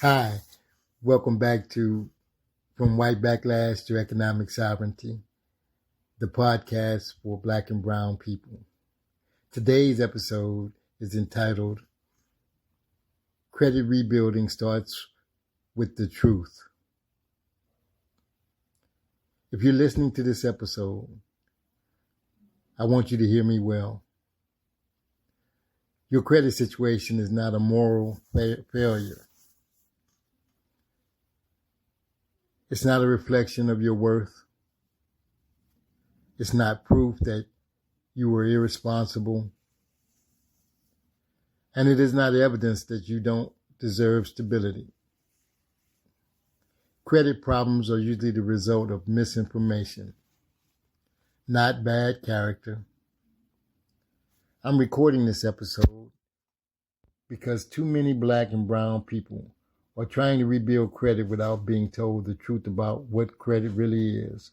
Hi, welcome back to From White Backlash to Economic Sovereignty, the podcast for Black and Brown people. Today's episode is entitled Credit Rebuilding Starts with the Truth. If you're listening to this episode, I want you to hear me well. Your credit situation is not a moral failure. It's not a reflection of your worth. It's not proof that you were irresponsible. And it is not evidence that you don't deserve stability. Credit problems are usually the result of misinformation, not bad character. I'm recording this episode because too many Black and brown people are trying to rebuild credit without being told the truth about what credit really is.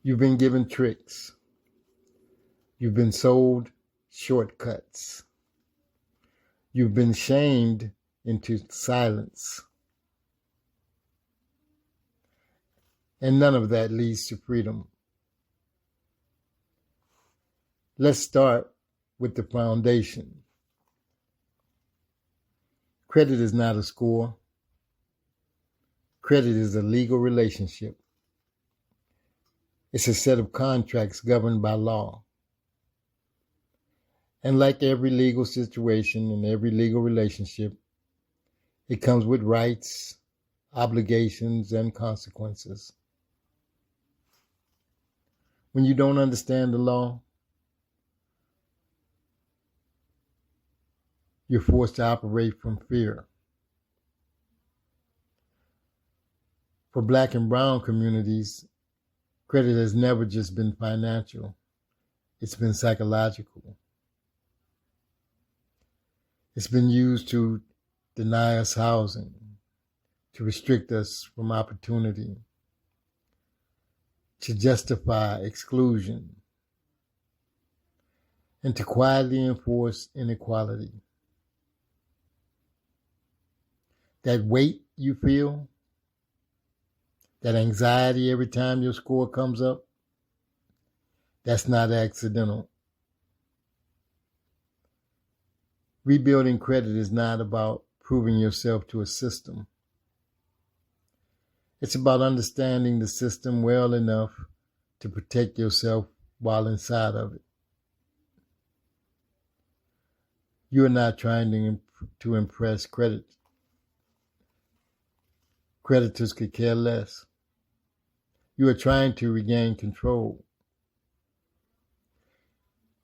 You've been given tricks. You've been sold shortcuts. You've been shamed into silence. And none of that leads to freedom. Let's start with the foundation. Credit is not a score. Credit is a legal relationship. It's a set of contracts governed by law. And like every legal situation and every legal relationship, it comes with rights, obligations, and consequences. When you don't understand the law, you're forced to operate from fear. For Black and brown communities, credit has never just been financial. It's been psychological. It's been used to deny us housing, to restrict us from opportunity, to justify exclusion, and to quietly enforce inequality. That weight you feel, that anxiety every time your score comes up, that's not accidental. Rebuilding credit is not about proving yourself to a system. It's about understanding the system well enough to protect yourself while inside of it. You are not trying to impress credit. Creditors could care less. You are trying to regain control.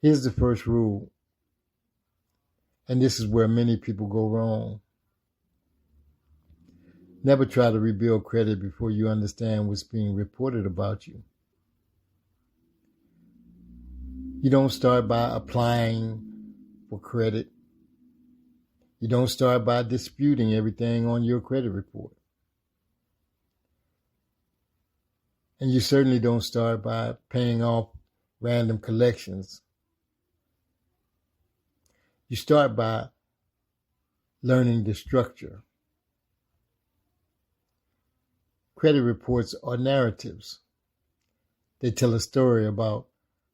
Here's the first rule, and this is where many people go wrong. Never try to rebuild credit before you understand what's being reported about you. You don't start by applying for credit. You don't start by disputing everything on your credit report. And you certainly don't start by paying off random collections. You start by learning the structure. Credit reports are narratives. They tell a story about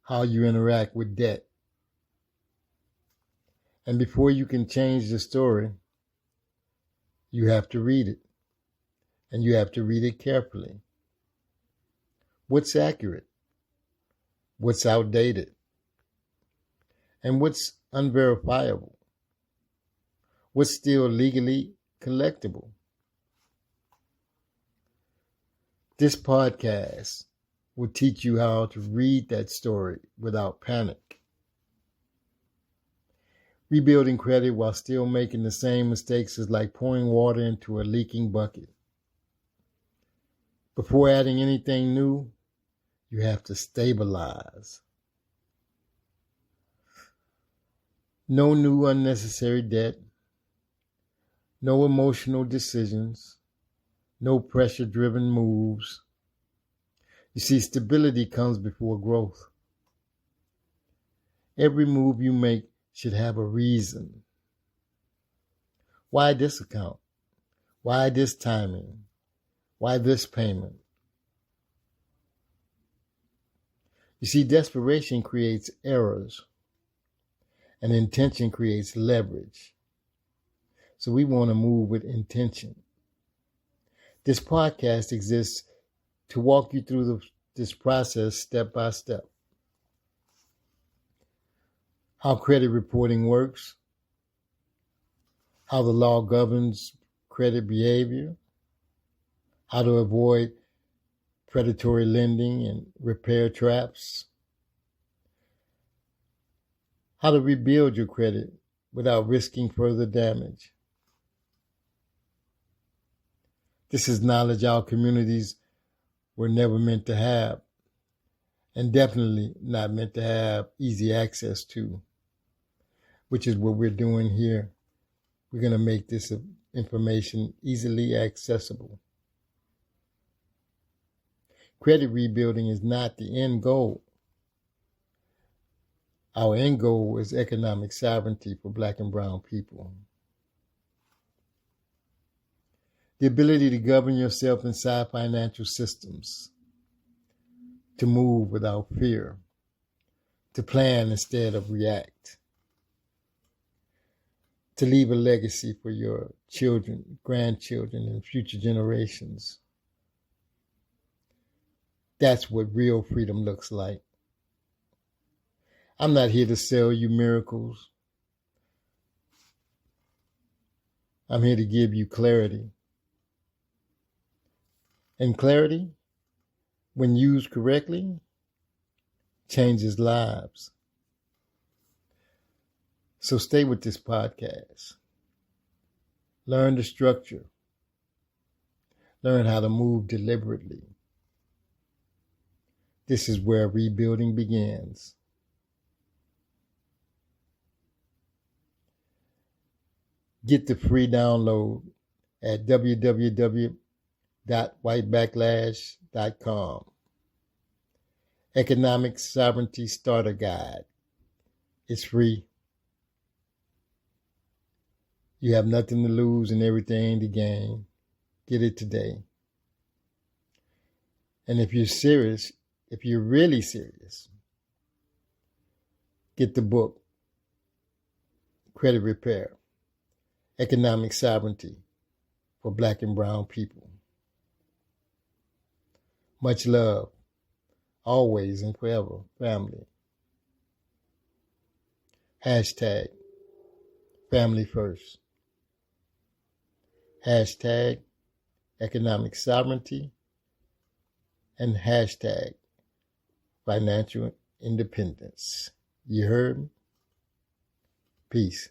how you interact with debt. And before you can change the story, you have to read it. And you have to read it carefully. What's accurate? What's outdated? And what's unverifiable? What's still legally collectible? This podcast will teach you how to read that story without panic. Rebuilding credit while still making the same mistakes is like pouring water into a leaking bucket. Before adding anything new, you have to stabilize. No new unnecessary debt, no emotional decisions, no pressure-driven moves. You see, stability comes before growth. Every move you make should have a reason. Why this account? Why this timing? Why this payment? You see, desperation creates errors, and intention creates leverage. So we want to move with intention. This podcast exists to walk you through this process step by step. How credit reporting works, how the law governs credit behavior, how to avoid predatory lending and repair traps, how to rebuild your credit without risking further damage. This is knowledge our communities were never meant to have, and definitely not meant to have easy access to, which is what we're doing here. We're going to make this information easily accessible. Credit rebuilding is not the end goal. Our end goal is economic sovereignty for Black and brown people. The ability to govern yourself inside financial systems, to move without fear, to plan instead of react, to leave a legacy for your children, grandchildren, and future generations. That's what real freedom looks like. I'm not here to sell you miracles. I'm here to give you clarity. And clarity, when used correctly, changes lives. So stay with this podcast. Learn the structure. Learn how to move deliberately. This is where rebuilding begins. Get the free download at www.whitebacklash.com. Economic Sovereignty Starter Guide. It's free. You have nothing to lose and everything to gain. Get it today. And if you're serious, if you're really serious, get the book, Credit Repair, Economic Sovereignty for Black and brown people. Much love, always and forever, family. Hashtag family first. Hashtag economic sovereignty. And hashtag financial independence. You heard me? Peace.